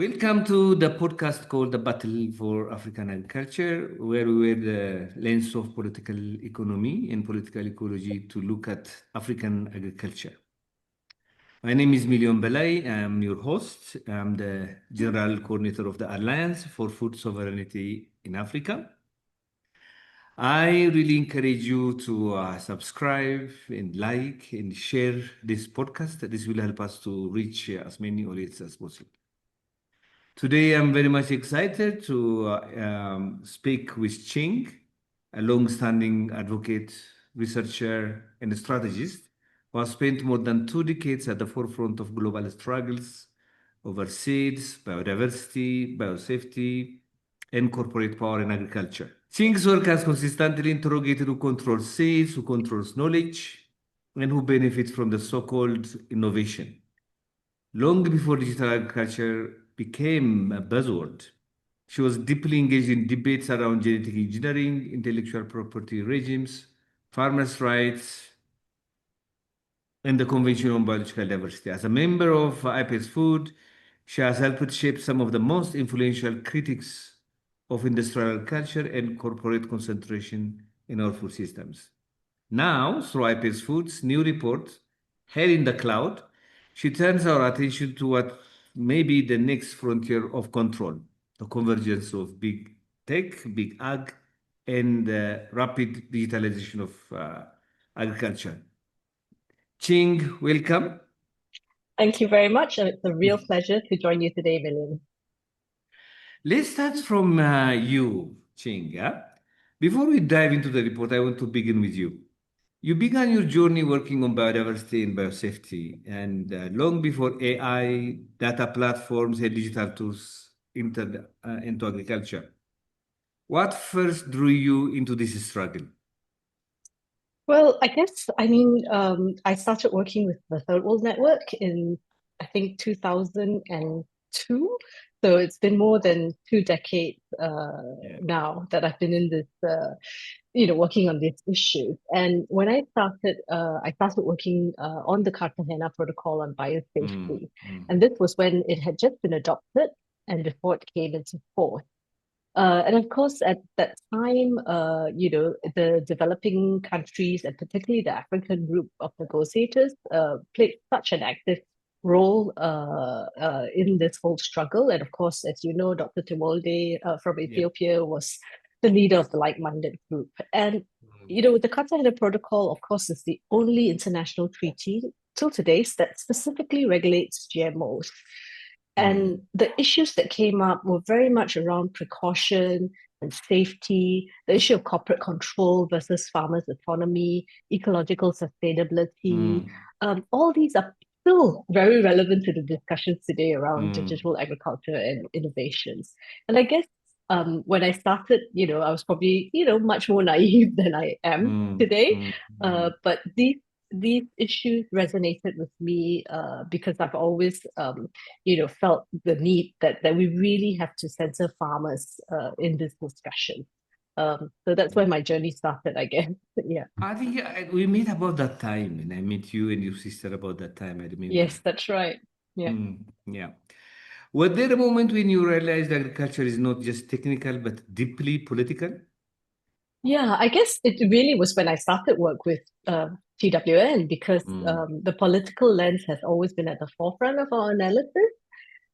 Welcome to the podcast called The Battle for African Agriculture, where we wear the lens of political economy and political ecology to look at African agriculture. My name is Belay. I'm your host. I'm the General Coordinator of the Alliance for Food Sovereignty in Africa. I really encourage you to subscribe and like and share this podcast. This will help us to reach as many audiences as possible. Today, I'm very much excited to speak with Ching, a long-standing advocate, researcher, and strategist who has spent more than 2 decades at the forefront of global struggles over seeds, biodiversity, biosafety, and corporate power in agriculture. Ching's work has consistently interrogated who controls seeds, who controls knowledge, and who benefits from the so-called innovation. Long before digital agriculture became a buzzword, she was deeply engaged in debates around genetic engineering, intellectual property regimes, farmers' rights, and the Convention on Biological Diversity. As a member of IPES-Food, she has helped shape some of the most influential critics of industrial agriculture and corporate concentration in our food systems. Now, through IPES-Food's new report, Head in the Cloud, she turns our attention to what may be the next frontier of control, the convergence of big tech, big ag, and the rapid digitalization of agriculture. Ching, welcome. Thank you very much. And it's a real pleasure to join you today, William. Let's start from you, Ching. Yeah? Before we dive into the report, I want to begin with you. You began your journey working on biodiversity and biosafety, and long before AI, data platforms, and digital tools entered into agriculture. What first drew you into this struggle? Well, I started working with the Third World Network in, I think, 2002. So it's been more than 2 decades now that I've been in this, working on these issues. And when I started working on the Cartagena Protocol on biosafety. And this was when it had just been adopted and before it came into force. And of course, at that time, the developing countries and particularly the African group of negotiators played such an active role in this whole struggle. And of course, as you know, Dr. Timolde from Ethiopia was the leader of the like-minded group. And, the Cartagena Protocol, of course, is the only international treaty till today that specifically regulates GMOs. And the issues that came up were very much around precaution and safety, the issue of corporate control versus farmers' autonomy, ecological sustainability. All these are still very relevant to the discussions today around digital agriculture and innovations. And I guess when I started, I was probably, much more naive than I am today. But these issues resonated with me because I've always, felt the need that we really have to censor farmers in this discussion. So that's where my journey started, I guess. Yeah. I think we met about that time, and I met you and your sister about that time. I remember. Yes, that's right. Yeah. Yeah. Was there a moment when you realized agriculture is not just technical but deeply political? Yeah, I guess it really was when I started work with TWN because the political lens has always been at the forefront of our analysis.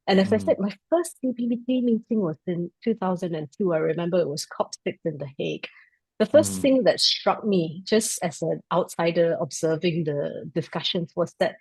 And as I said, my first CBBT meeting was in 2002. I remember it was COP6 in The Hague. The first thing that struck me, just as an outsider observing the discussions, was that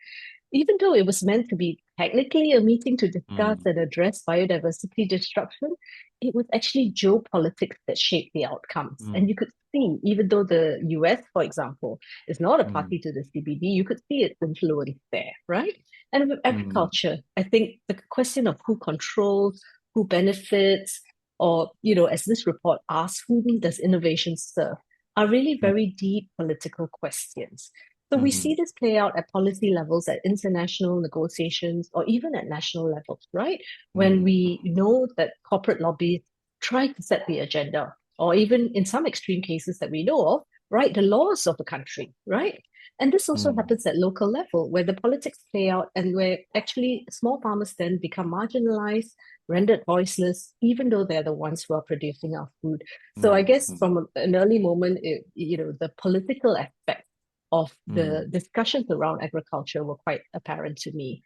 even though it was meant to be technically a meeting to discuss and address biodiversity destruction, it was actually geopolitics that shaped the outcomes. And you could see, even though the US, for example, is not a party to the CBD, you could see its influence there, right? And with agriculture, I think the question of who controls, who benefits, or, as this report asks, whom does innovation serve, are really very deep political questions. So we see this play out at policy levels, at international negotiations, or even at national levels, right? When we know that corporate lobbies try to set the agenda, or even in some extreme cases that we know of, write the laws of the country, right? And this also happens at local level, where the politics play out and where actually small farmers then become marginalized, rendered voiceless, even though they're the ones who are producing our food. So I mm, guess mm, from an early moment, the political aspect of the mm, discussions around agriculture were quite apparent to me.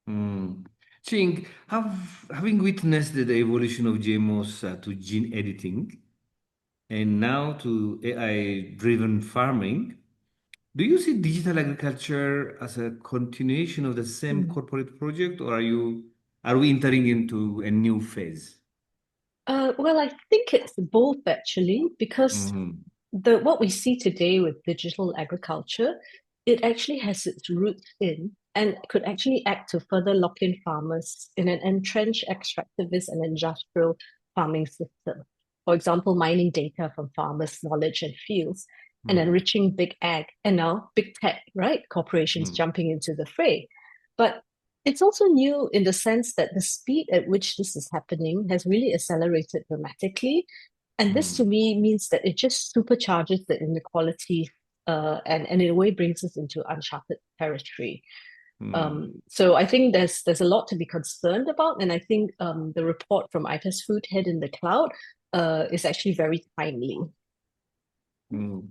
mm. Ching, having witnessed the evolution of GMOs to gene editing and now to AI-driven farming, do you see digital agriculture as a continuation of the same Mm. corporate project, or are we entering into a new phase? Well, I think it's both actually, because Mm, the what we see today with digital agriculture, it actually has its roots in and could actually act to further lock in farmers in an entrenched extractivist and industrial farming system. For example, mining data from farmers' knowledge and fields and mm, enriching big ag and now big tech, right? Corporations mm, jumping into the fray. But it's also new in the sense that the speed at which this is happening has really accelerated dramatically. And this to mm, me means that it just supercharges the inequality and in a way brings us into uncharted territory. mm. So I think there's a lot to be concerned about. And I think the report from IPES-Food, Head in the Cloud, is actually very timely. Mm.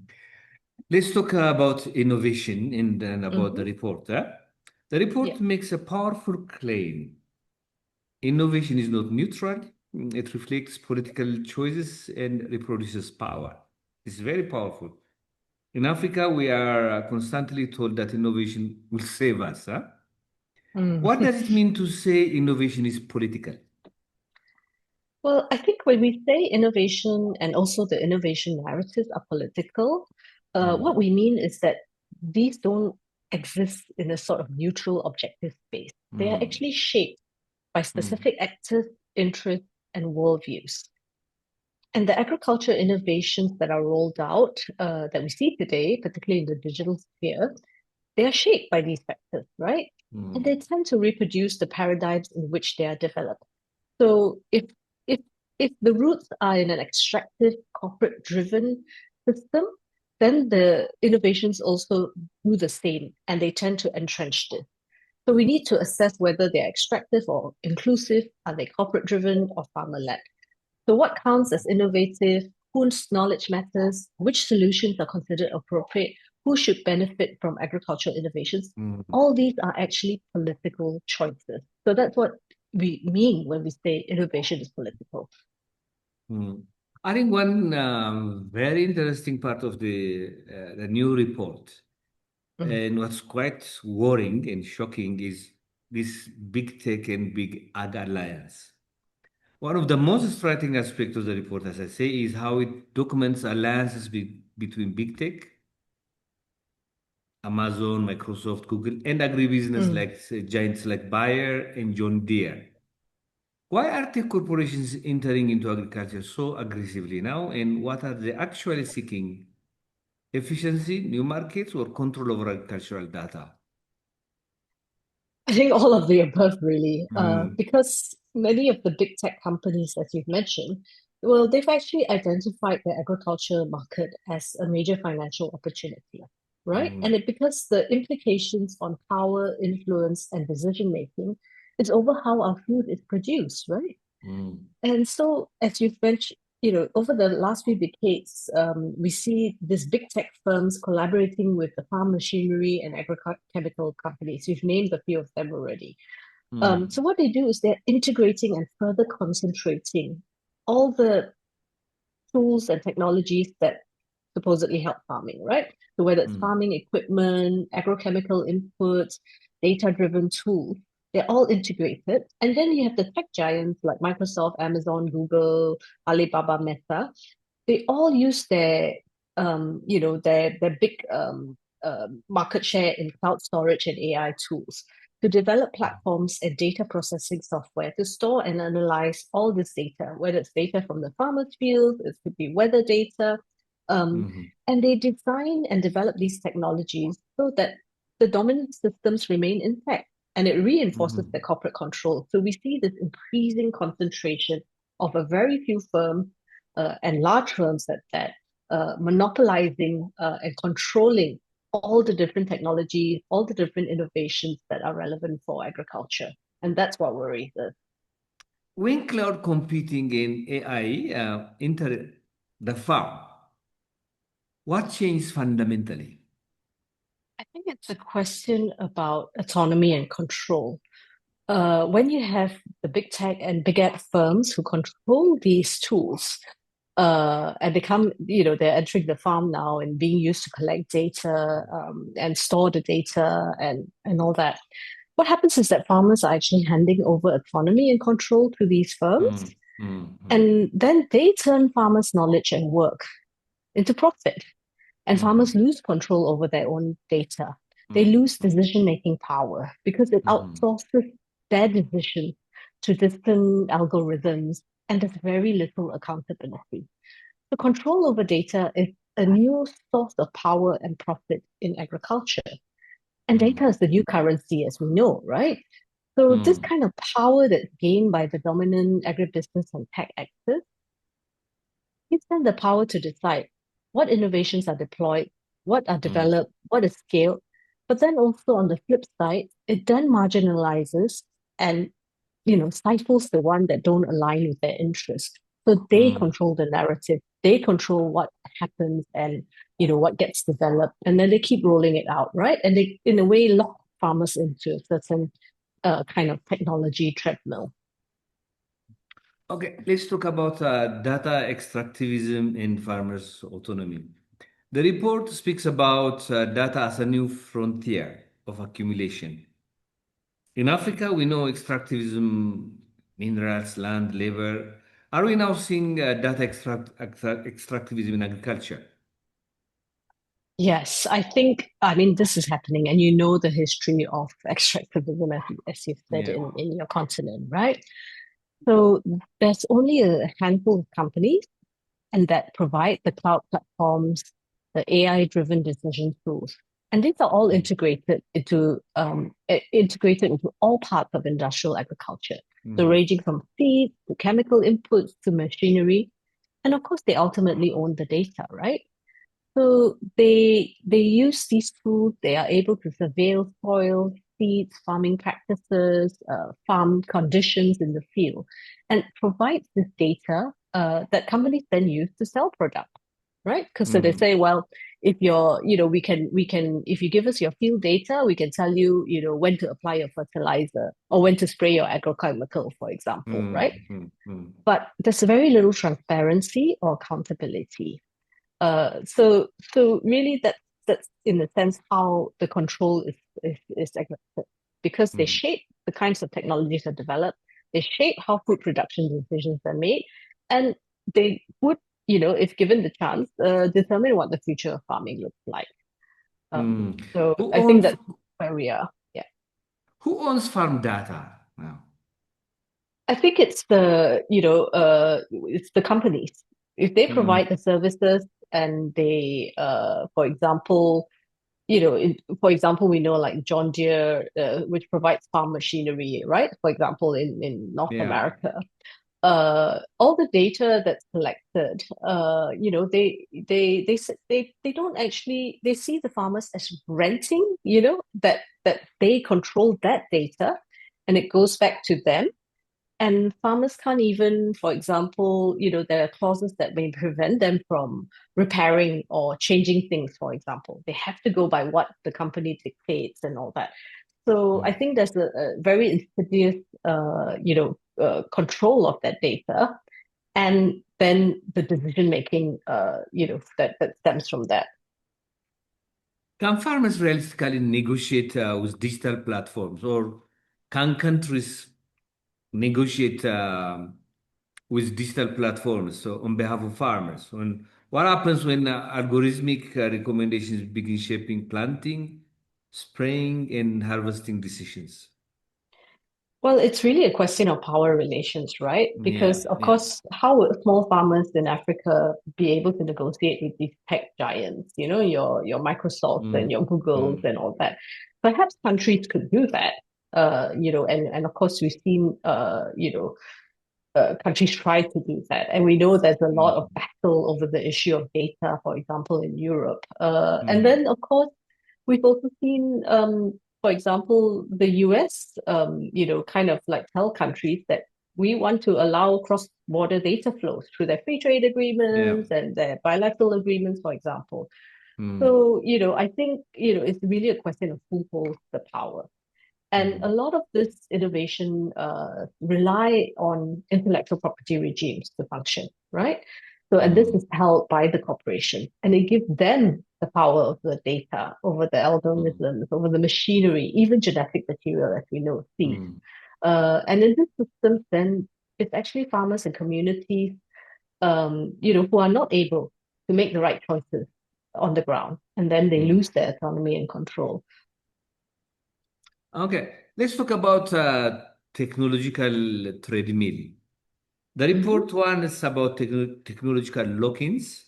Let's talk about innovation and then about the Mhm. report. The report Yeah. makes a powerful claim. Innovation is not neutral. It reflects political choices and reproduces power. It's very powerful. In Africa, we are constantly told that innovation will save us. Huh? Mm. What does it mean to say innovation is political? Well, I think when we say innovation and also the innovation narratives are political, what Mm, we mean is that these don't exist in a sort of neutral objective space. They are mm, actually shaped by mm, specific actors, interests, and worldviews. And the agriculture innovations that are rolled out that we see today, particularly in the digital sphere, they are shaped by these factors, right? And mm, they tend to reproduce the paradigms in which they are developed. So if if the roots are in an extractive, corporate-driven system, then the innovations also do the same, and they tend to entrench this. So we need to assess whether they're extractive or inclusive, are they corporate-driven or farmer-led. So what counts as innovative, whose knowledge matters, which solutions are considered appropriate, who should benefit from agricultural innovations, mm, all these are actually political choices. So that's what we mean when we say innovation is political. mm. I think one very interesting part of the new report, Mm. and what's quite worrying and shocking, is this big tech and big ag alliance. One of the most striking aspects of the report, as I say, is how it documents alliances between big tech, Amazon, Microsoft, Google, and agribusiness Mm. like giants like Bayer and John Deere. Why are tech corporations entering into agriculture so aggressively now, and what are they actually seeking? Efficiency, new markets, or control over agricultural data? I think all of the above, really, Mm, because many of the big tech companies, as you've mentioned, well, they've actually identified the agriculture market as a major financial opportunity, right? And mm, it because the implications on power, influence, and decision making is over how our food is produced, right? mm, And so, as you've mentioned, over the last few decades, we see these big tech firms collaborating with the farm machinery and agrochemical companies. You've named a few of them already. So mm, what they do is they're integrating and further concentrating all the tools and technologies that supposedly help farming, right? So whether it's mm, farming equipment, agrochemical inputs, data-driven tools, they're all integrated. And then you have the tech giants like Microsoft, Amazon, Google, Alibaba, Meta. They all use their big market share in cloud storage and AI tools to develop platforms and data processing software to store and analyze all this data, whether it's data from the farmer's field, it could be weather data. Um, mm, and they design and develop these technologies so that the dominant systems remain intact and it reinforces mm, the corporate control. So we see this increasing concentration of a very few firms and large firms at that, monopolizing and controlling all the different technologies, all the different innovations that are relevant for agriculture. And that's what worries us. When cloud computing and AI enter the farm, what changed fundamentally? I think it's a question about autonomy and control. When you have the big tech and big ag firms who control these tools, and they come, they're entering the farm now and being used to collect data, and store the data and all that. What happens is that farmers are actually handing over autonomy and control to these firms, Mm, mm, mm, and then they turn farmers' knowledge and work into profit. And mhm, farmers lose control over their own data. They mm, lose decision-making power because it mhm, outsources their decision to distant algorithms, and there's very little accountability. The control over data is a new source of power and profit in agriculture. And mm, data is the new currency, as we know, right? So this mm, kind of power that's gained by the dominant agribusiness and tech actors gives them the power to decide what innovations are deployed, what are mm, developed, what is scaled. But then also on the flip side, it then marginalizes and stifles the one that don't align with their interest. So they mm. control the narrative, they control what happens and what gets developed, and then they keep rolling it out, right? And they, in a way, lock farmers into a certain kind of technology treadmill. Okay, let's talk about data extractivism and farmers' autonomy. The report speaks about data as a new frontier of accumulation. In Africa, we know extractivism, minerals, land, labor. Are we now seeing data extractivism in agriculture? Yes, I mean, this is happening, and the history of extractivism, as you've said Yeah. in your continent, right? So there's only a handful of companies and that provide the cloud platforms, the AI-driven decision tools. And these are all Mm, integrated into all parts of industrial agriculture. So mm, ranging from seeds to chemical inputs to machinery. And of course, they ultimately own the data, right? So they use these tools. They are able to surveil soil, seeds, farming practices, farm conditions in the field, and provides this data that companies then use to sell products, right? Because so they mm, say, well, if you're, we can, if you give us your field data, we can tell you, when to apply your fertilizer or when to spray your agrochemical, for example, right? mm, mm, mm, But there's very little transparency or accountability. So really that's in a sense how the control is exerted because they mm. shape the kinds of technologies that are developed, they shape how food production decisions are made, and they would, if given the chance, determine what the future of farming looks like. Mm. So Who I think owns that's where we are. Yeah. who owns farm data now? I think it's the companies. If they Mm, provide the services and they, for example, for example, we know like John Deere, which provides farm machinery, right? For example, in North yeah. America, all the data that's collected, they don't actually they see the farmers as renting, that they control that data, and it goes back to them. And farmers can't even, for example, there are clauses that may prevent them from repairing or changing things, for example. They have to go by what the company dictates and all that. So I Mm. think there's a very insidious, control of that data, and then the decision making, that stems from that. Can farmers realistically negotiate with digital platforms, or can countries negotiate with digital platforms so on behalf of farmers? And what happens when algorithmic recommendations begin shaping planting, spraying, and harvesting decisions? Well, it's really a question of power relations, right? Yeah, Because, of yeah. course, how would small farmers in Africa be able to negotiate with these tech giants, your Microsofts and Mm, your Googles mm, and all that? Perhaps countries could do that, and of course, we've seen, countries try to do that. And we know there's a lot of mm, battle over the issue of data, for example, in Europe. And mm, then, of course, we've also seen, for example, the US, kind of like tell countries that we want to allow cross-border data flows through their free trade Yeah. agreements and their bilateral agreements, for example. Mm, So, I think, it's really a question of who holds the power. And a lot of this innovation rely on intellectual property regimes to function, right? So, and this mm, is held by the corporation, and it gives them the power of the data over the mm, algorithms, over the machinery, even genetic material, as we know, seeds. mm, And in this system, then it's actually farmers and communities, who are not able to make the right choices on the ground, and then they mm. lose their autonomy and control. Okay, let's talk about technological treadmill. The Mhm. report one is about technological lock-ins,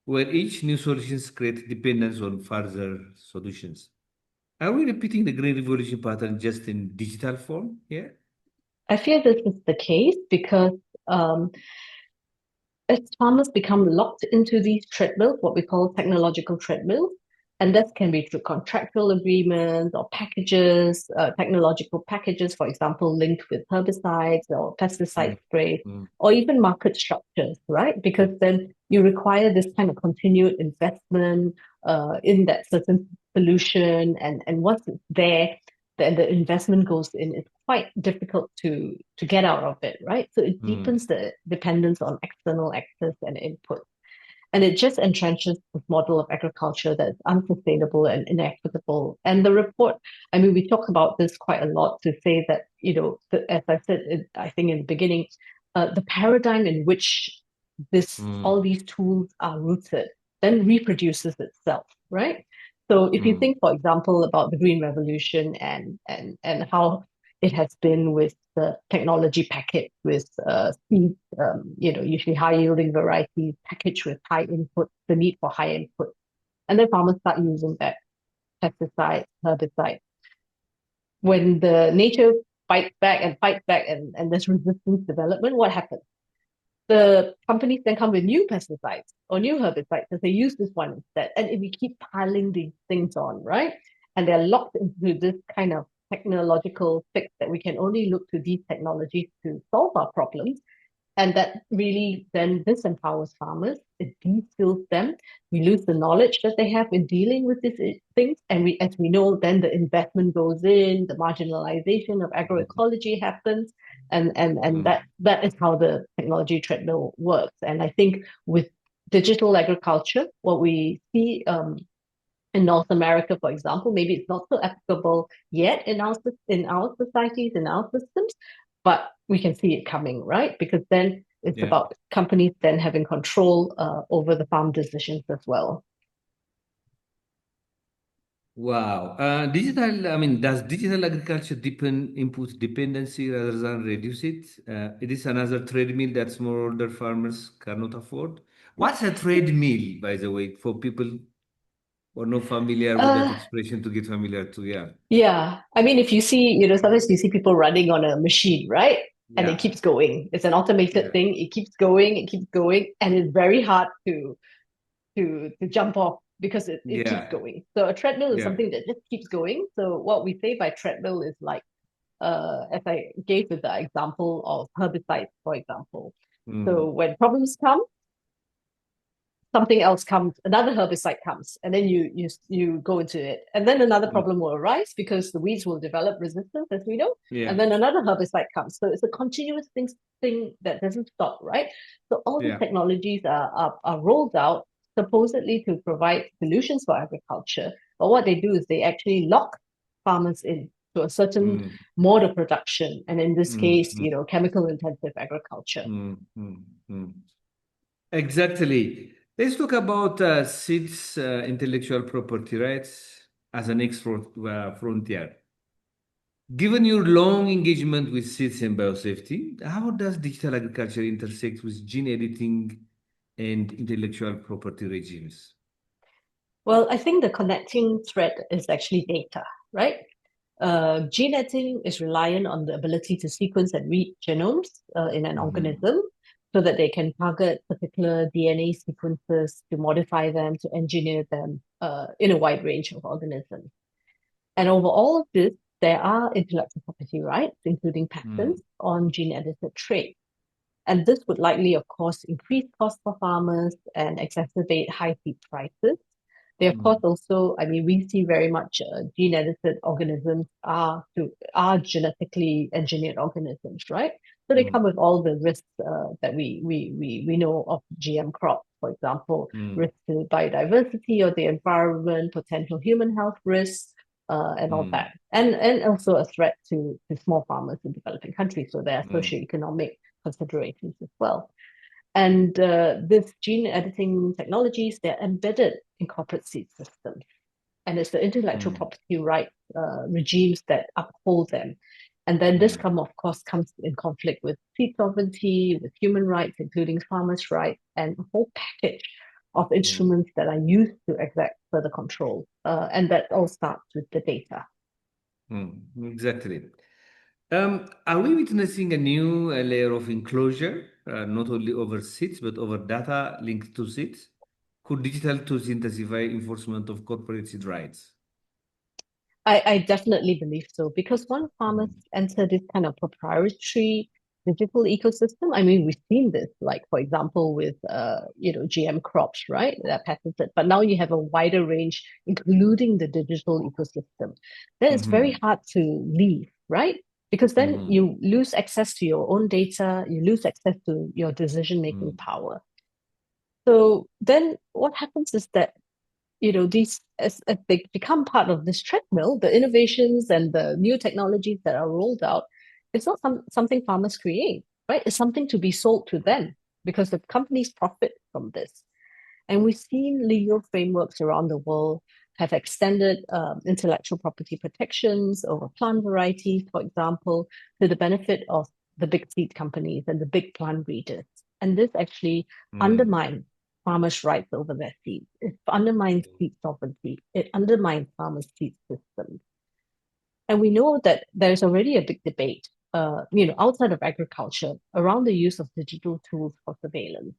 where each new solutions create dependence on further solutions. Are we repeating the green revolution pattern just in digital form here? I fear this is the case because um, as farmers become locked into these treadmills, what we call technological treadmills, and that can be through contractual agreements or packages, technological packages, for example, linked with herbicides or pesticide Mm, sprays, mm, or even market structures, right? Because mm, then you require this kind of continued investment in that certain solution, and once it's there, then the investment goes in. It's quite difficult to get out of it, right? So it mm, deepens the dependence on external access and input. And it just entrenches this model of agriculture that's unsustainable and inequitable. And the report, I mean, we talk about this quite a lot to say that, as I said, I think in the beginning, the paradigm in which mm, all these tools are rooted then reproduces itself, right? So if you mm, think, for example, about the Green Revolution and how it has been with the technology packet with seeds, usually high yielding varieties packaged with high input, the need for high input. And then farmers start using that pesticide, herbicide. When the nature fights back and there's resistance development, what happens? The companies then come with new pesticides or new herbicides and they use this one instead. And if we keep piling these things on, right? And they're locked into this kind of technological fix that we can only look to these technologies to solve our problems, and that really then disempowers farmers. It de-skills them. We lose the knowledge that they have in dealing with these things. And as we know, then the investment goes in, the marginalization of agroecology happens. And mm, that is how the technology treadmill works. And I think with digital agriculture, what we see in North America, for example, maybe it's not so applicable yet in our societies, in our systems, but we can see it coming, right? Because then it's yeah. about companies then having control over the farm decisions as well. Wow. I mean, does digital agriculture deepen input dependency rather than reduce it? It is another treadmill that smallholder farmers cannot afford. What's a treadmill, by the way, for people who are not familiar with that Uh, expression to get familiar to? Yeah. yeah. I mean, if you see, sometimes you see people running on a machine, right? And it Yeah. keeps going. It's an automated Yeah. thing. It keeps going, and it's very hard to jump off because it keeps Yeah. going. So a treadmill is Yeah. something that just keeps going. So what we say by treadmill is like, as I gave with the example of herbicides, for example. So Mm, when problems come, something else comes, another herbicide comes, and then you go into it, and then another mm, problem will arise because the weeds will develop resistance, as we know, yeah. and then another herbicide comes. So it's a continuous thing that doesn't stop, right? So all these Yeah. technologies are rolled out supposedly to provide solutions for agriculture, but what they do is they actually lock farmers in to a certain Mm, mode of production, and in this mm, case, mm, chemical intensive agriculture. mm, mm, mm. Exactly. Let's talk about SIDS, intellectual property rights, as an next frontier. Given your long engagement with seeds and biosafety, how does digital agriculture intersect with gene editing and intellectual property regimes? Well, I think the connecting thread is actually data, right? Gene editing is reliant on the ability to sequence and read genomes in an Mhm. organism so that they can target particular DNA sequences to modify them, to engineer them in a wide range of organisms. And over all of this, there are intellectual property rights, including mm, patents on gene-edited traits. And this would likely, of course, increase costs for farmers and exacerbate high feed prices. They, of course, mm, also, I mean, we see very much gene-edited organisms are genetically engineered organisms, right? So they come mm, with all the risks that we know of GM crops, for example, mm, risk to biodiversity or the environment, potential human health risks, and all mm, that. And also a threat to small farmers in developing countries. So there are mm, socioeconomic considerations as well. And this gene editing technologies, they're embedded in corporate seed systems. And it's the intellectual mm, property rights regimes that uphold them. And then this mm, come, of course, comes in conflict with seed sovereignty, with human rights, including farmers' rights, and a whole package of mm, instruments that are used to exact further control. And that all starts with the data. mm. Exactly. Are we witnessing a new layer of enclosure, not only over seeds, but over data linked to seeds? Could digital tools intensify enforcement of corporate seed rights? I definitely believe so because once farmers Mm, enter this kind of proprietary digital ecosystem, I mean, we've seen this, like for example, with GM crops, right? That patented, but now you have a wider range, including the digital ecosystem. Then it's very mhm, hard to leave, right? Because then mhm, you lose access to your own data, you lose access to your decision-making mm, power. So then what happens is that these as they become part of this treadmill, the innovations and the new technologies that are rolled out, it's not something farmers create, right? It's something to be sold to them because the companies profit from this. And we've seen legal frameworks around the world have extended intellectual property protections over plant varieties, for example, to the benefit of the big seed companies and the big plant breeders. And this actually mm, undermines farmers' rights over their seeds. It undermines seed sovereignty. It undermines farmers' seed systems. And we know that there's already a big debate, outside of agriculture around the use of digital tools for surveillance.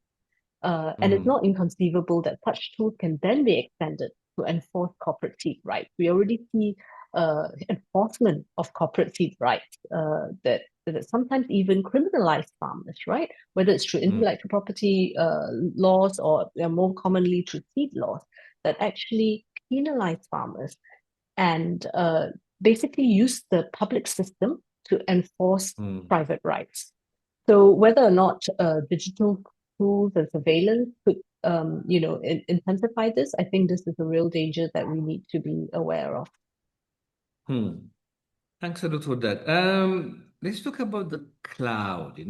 And it's mm, not inconceivable that such tools can then be extended to enforce corporate seed rights. We already see enforcement of corporate seed rights that sometimes even criminalize farmers, right? Whether it's through mm, intellectual property laws or more commonly through seed laws that actually penalize farmers and basically use the public system to enforce mm. private rights. So whether or not digital tools and surveillance could, intensify this, I think this is a real danger that we need to be aware of. Hmm. Thanks a lot for that. Let's talk about the cloud. These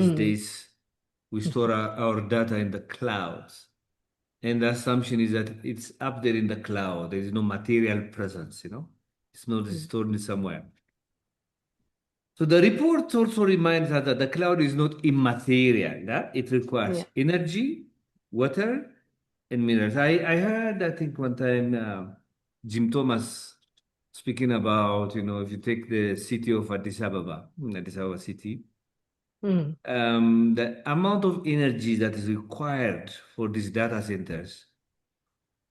Mm, days we store our data in the clouds, and the assumption is that it's up there in the cloud. There is no material presence. It's not mm, stored in somewhere. So the report also reminds us that the cloud is not immaterial. Yeah? It yeah. requires energy, water, and minerals. I heard, I think one time, Jim Thomas speaking about, if you take the city of Addis Ababa city, Mm, the amount of energy that is required for these data centers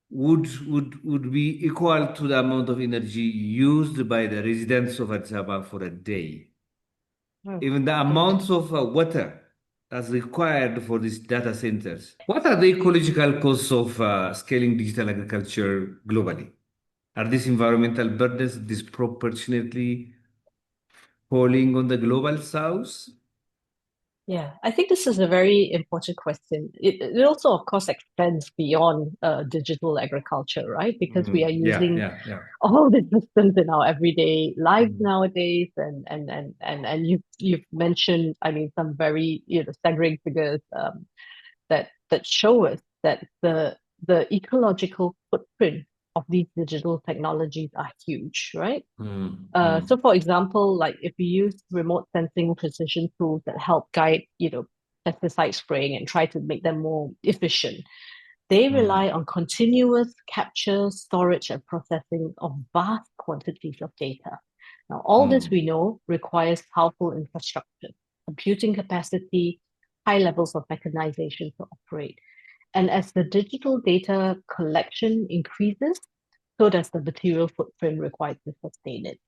would be equal to the amount of energy used by the residents of Addis Ababa for a day. oh, Even the great. amounts of water that's required for these data centers. What are the ecological costs of scaling digital agriculture globally? Are these environmental burdens disproportionately falling on the global south? Yeah, I think this is a very important question. It also, of course, extends beyond digital agriculture, right? Because we are Yeah, using yeah, yeah. all the systems in our everyday lives Mm, nowadays, and you've mentioned, I mean, some very staggering figures that show us that the ecological footprint of these digital technologies are huge, right? mm, So mm, for example, like if we use remote sensing precision tools that help guide, pesticide spraying and try to make them more efficient, they mm, rely on continuous capture, storage, and processing of vast quantities of data. Now, all this mm, we know requires powerful infrastructure, computing capacity, high levels of mechanization to operate. And as the digital data collection increases, so does the material footprint required to sustain it.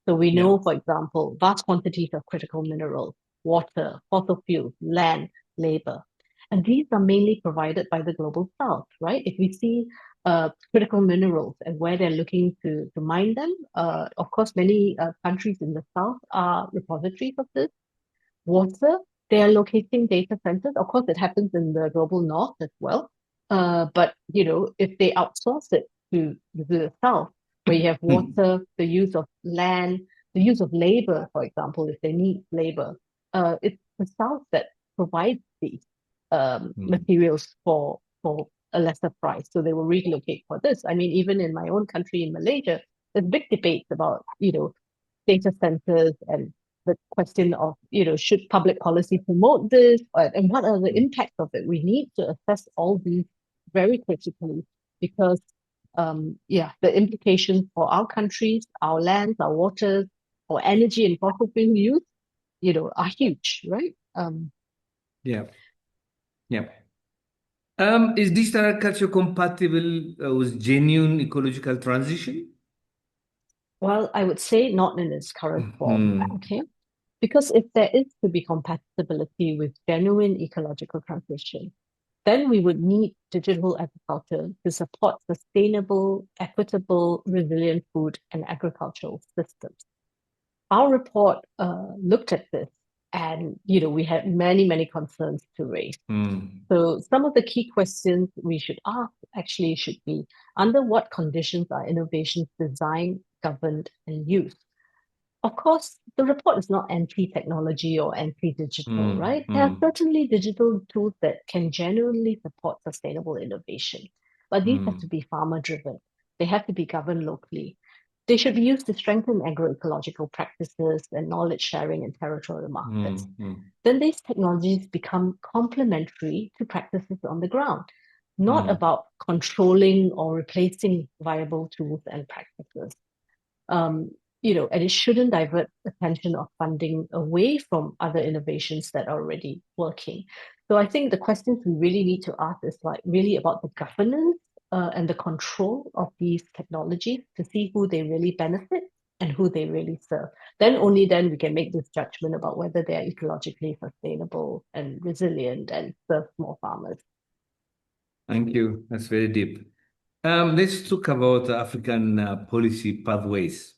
So we Yeah. know, for example, vast quantities of critical minerals, water, fossil fuels, land, labor. And these are mainly provided by the global south, right? If we see critical minerals and where they're looking to mine them, of course, many countries in the south are repositories of this. Water, they are locating data centers. Of course, it happens in the global north as well. But if they outsource it to the south, where you have Mm. water, the use of land, the use of labor, for example, if they need labor, it's the south that provides these Mm. materials for a lesser price. So they will relocate for this. I mean, even in my own country, in Malaysia, there's big debates about, data centers and the question of, should public policy promote this, and what are the Mm. impacts of it? We need to assess all these very critically because, yeah, the implications for our countries, our lands, our waters, our energy and fossil fuel use, are huge, right? Yeah. Yeah. Is digital agriculture compatible with genuine ecological transition? Well, I would say not in its current form, Hmm. okay? Because if there is to be compatibility with genuine ecological transition, then we would need digital agriculture to support sustainable, equitable, resilient food and agricultural systems. Our report looked at this, and we had many, many concerns to raise. Hmm. So some of the key questions we should ask actually should be: under what conditions are innovations designed, governed, and used? Of course, the report is not anti-technology or anti-digital, Hmm. right? There are Hmm. certainly digital tools that can genuinely support sustainable innovation, but these have to Hmm. be farmer-driven. They have to be governed locally. They should be used to strengthen agroecological practices and knowledge sharing in territorial Hmm. markets. Hmm. Then these technologies become complementary to practices on the ground, not Hmm. about controlling or replacing viable tools and practices. um, and it shouldn't divert attention of funding away from other innovations that are already working. So I think the questions we really need to ask is like really about the governance and the control of these technologies to see who they really benefit and who they really serve. Then only then we can make this judgment about whether they are ecologically sustainable and resilient and serve more farmers. Thank you. That's very deep. Let's talk about African policy pathways.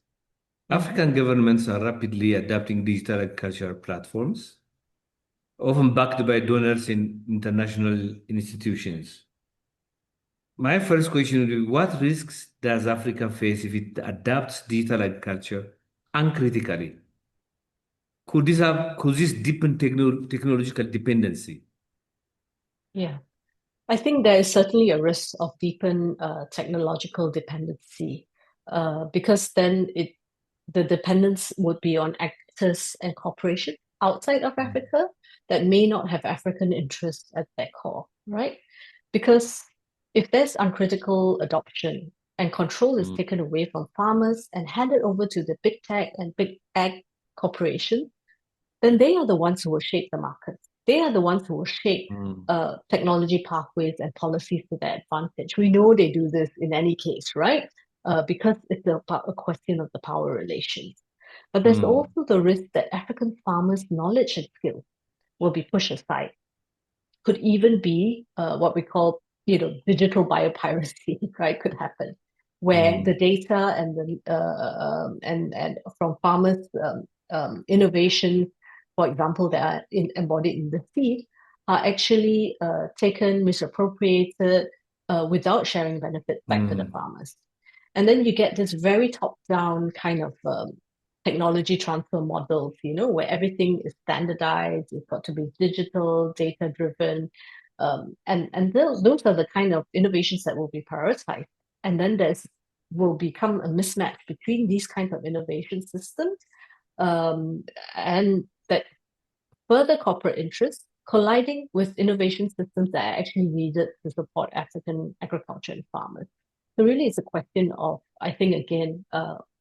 Mhm. African governments are rapidly adapting digital agriculture platforms, often backed by donors in international institutions. My first question would be, what risks does Africa face if it adapts digital agriculture uncritically? Could this deepen technological dependency? Yeah. I think there is certainly a risk of deepened technological dependency because then the dependence would be on actors and corporations outside of Mm. Africa that may not have African interests at their core, right? Because if there's uncritical adoption and control is Mm. taken away from farmers and handed over to the big tech and big ag corporations, then they are the ones who will shape the markets. They are the ones who will shape Mm. technology pathways and policies to their advantage. We know they do this in any case, right? Because it's about a question of the power relations. But there's Mm. also the risk that African farmers' knowledge and skills will be pushed aside. Could even be what we call, digital biopiracy, right? Could happen where the Mm. data and and from farmers' innovations, for example, that are embodied in the seed, are actually taken, misappropriated without sharing benefits back to the Mm. farmers. And then you get this very top-down kind of technology transfer models, where everything is standardized, it's got to be digital, data-driven, and those are the kind of innovations that will be prioritized. And then there's will become a mismatch between these kinds of innovation systems um, and that further corporate interests colliding with innovation systems that are actually needed to support African agriculture and farmers. So really, it's a question of, I think, again,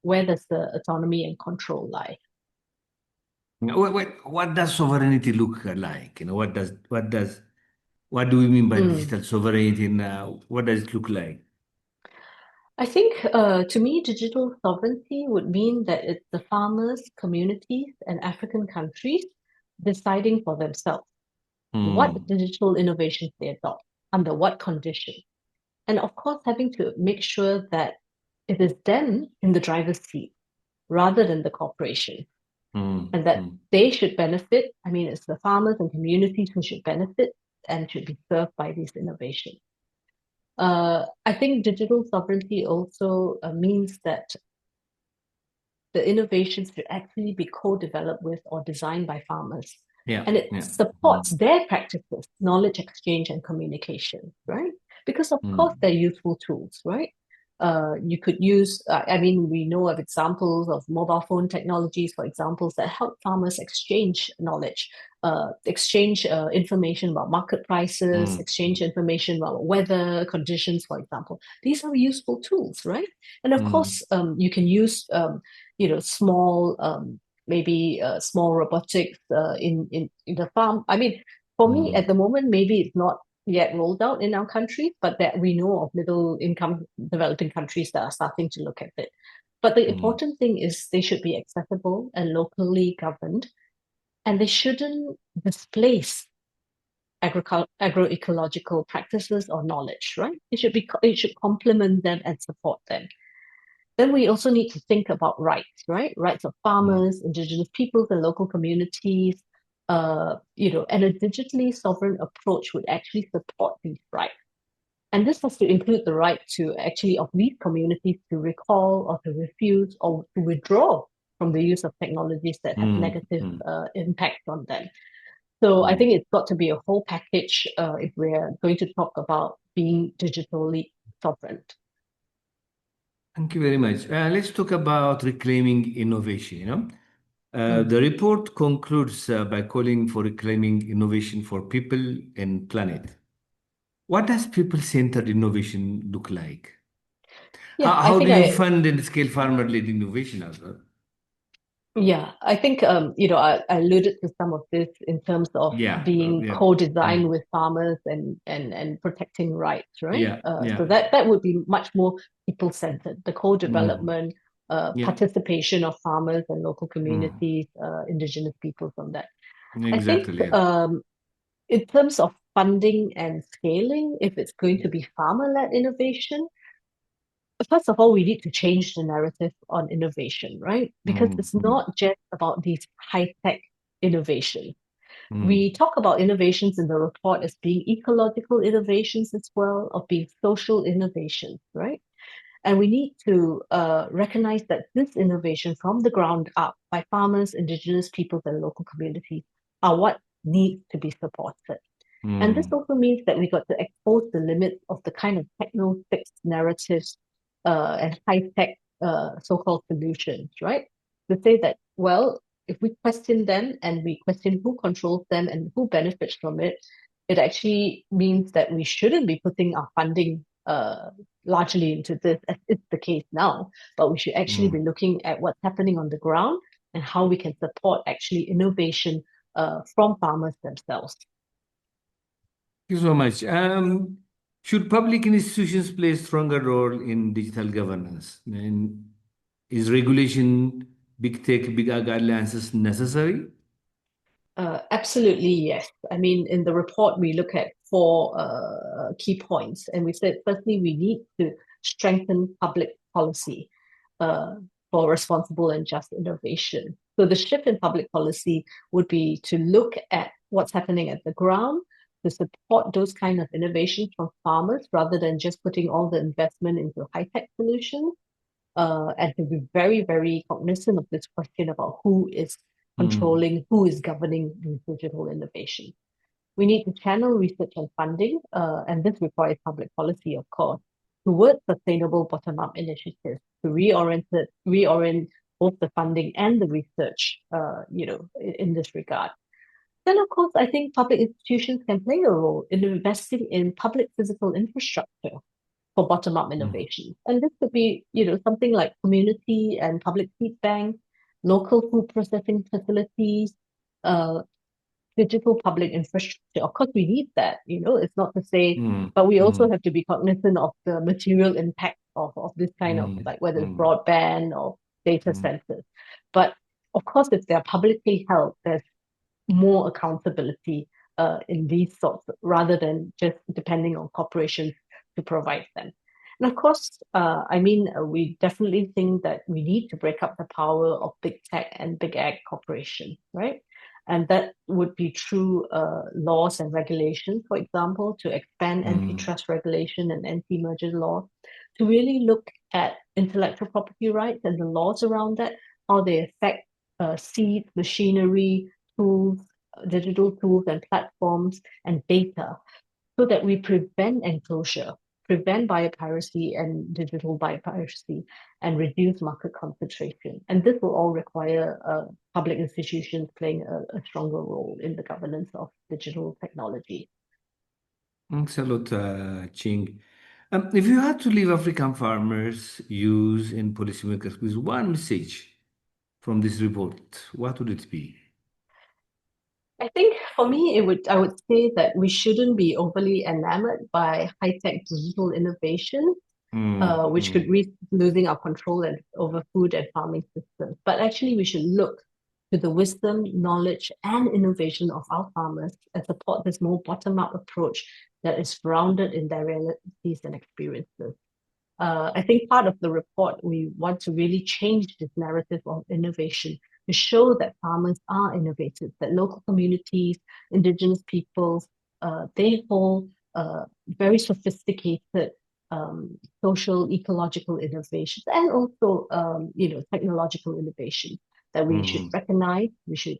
where does the autonomy and control lie? What does sovereignty look like? What do we mean by Mm. digital sovereignty? And what does it look like? I think to me, digital sovereignty would mean that it's the farmers, communities, and African countries deciding for themselves what Mm, digital innovations they adopt, under what conditions. And of course, having to make sure that it is them in the driver's seat rather than the corporation, mm, and that mm, they should benefit. I mean, it's the farmers and communities who should benefit and should be served by these innovations. I think digital sovereignty also means that the innovations should actually be co-developed with or designed by farmers. yeah, And it yeah. supports Mm, their practices, knowledge exchange and communication, right? Because of course mm, they're useful tools, right? You could use, I mean, we know of examples of mobile phone technologies, for examples, that help farmers exchange knowledge, exchange information about market prices, mm, exchange information about weather conditions, for example. These are useful tools, right? And of mm, course, you can use small maybe small robotics in the farm. I mean, for me at mm, the moment, maybe it's not yet rolled out in our country, but that we know of middle income developing countries that are starting to look at it. But the mm. important thing is they should be accessible and locally governed, and they shouldn't displace agroecological practices or knowledge, right? It should complement them and support them. Then we also need to think about rights, right? Rights of Mm, farmers, indigenous peoples, and local communities. And a digitally sovereign approach would actually support these rights. And this has to include the right to actually of these communities to recall or to refuse or to withdraw from the use of technologies that have mm, negative mm, impact on them. So I mm. think it's got to be a whole package if we're going to talk about being digitally sovereign. Thank you very much. Let's talk about reclaiming innovation. Mm. The report concludes by calling for reclaiming innovation for people and planet. What does people-centered innovation look like? Yeah, I How do think you I fund and scale farmer-led innovation as well? Yeah, I think I alluded to some of this in terms of Yeah, being yeah, co-designed mm, with farmers and protecting rights, right? yeah, So yeah, that would be much more people-centered, the mm, co-development, yeah, participation of farmers and local mm, communities, indigenous peoples on that. I think exactly. Yeah. in terms of funding and scaling, if it's going to be farmer-led innovation, first of all, we need to change the narrative on innovation, right? Because Mm, it's mm, not just about these high-tech innovations. mm, We talk about innovations in the report as being ecological innovations as well, of being social innovations, right? And we need to recognize that this innovation from the ground up by farmers, indigenous peoples, and local communities are what needs to be supported. And this mm. also means that we got to expose the limits of the kind of techno-fixed narratives and high-tech so-called solutions, right? To say that, well, if we question them and we question who controls them and who benefits from it, it actually means that we shouldn't be putting our funding largely into this, as is the case now, but we should actually be Mm. looking at what's happening on the ground and how we can support actually innovation from farmers themselves. Thank you so much. Should public institutions play a stronger role in digital governance? And is regulation, big tech, big ag alliances necessary? Absolutely, yes. I mean, in the report, we look at four key points, and we said, firstly, we need to strengthen public policy uh, for responsible and just innovation. So the shift in public policy would be to look at what's happening at the ground, to support those kind of innovations from farmers rather than just putting all the investment into high-tech solutions and to be very, very cognizant of this question about who is Mm. controlling, who is governing these digital innovations. We need to channel research and funding, and this requires public policy, of course, towards sustainable bottom-up initiatives to reorient both the funding and the research, in this regard. Then, of course, I think public institutions can play a role in investing in public physical infrastructure for bottom-up Mm. innovation. And this could be, something like community and public seed banks, local food processing facilities, uh, digital public infrastructure. Of course, we need that, it's not to say, Mm. but we also Mm. have to be cognizant of the material impact of this kind of, like whether it's Mm. broadband or data Mm. centers. But of course, if they're publicly held, there's more accountability in these sorts, rather than just depending on corporations to provide them. And of course, we definitely think that we need to break up the power of big tech and big ag corporations, right? And that would be through laws and regulations, for example, to expand antitrust regulation and anti-merger law, to really look at intellectual property rights and the laws around that, how they affect seeds, machinery, tools, digital tools and platforms and data, so that we prevent enclosure, prevent biopiracy and digital biopiracy, and reduce market concentration. And this will all require public institutions playing a stronger role in the governance of digital technology. Thanks a lot, Ching. If you had to leave African farmers, use and policymakers with one message from this report, what would it be? I think for me, I would say that we shouldn't be overly enamored by high-tech digital innovation, Mm. which could risk losing our control over food and farming systems. But actually, we should look to the wisdom, knowledge, and innovation of our farmers and support this more bottom-up approach that is grounded in their realities and experiences. I think part of the report, we want to really change this narrative of innovation to show that farmers are innovators, that local communities, indigenous peoples, they hold very sophisticated social, ecological innovations, and also, technological innovation that we should Mm. recognize, we should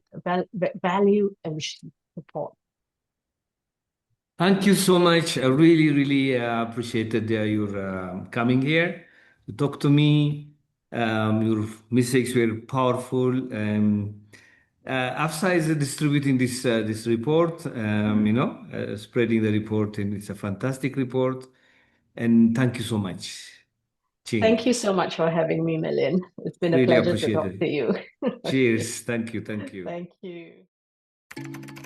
value, and we should support. Thank you so much. I really, really appreciated your coming here to talk to me. Your messages were powerful. AFSA is distributing this report, spreading the report, and it's a fantastic report. And thank you so much, Thank Ching. you so much for having me, Milian. It's been a Really pleasure to appreciate talk it. to you. Okay. Cheers. Thank you. Thank you. Thank you.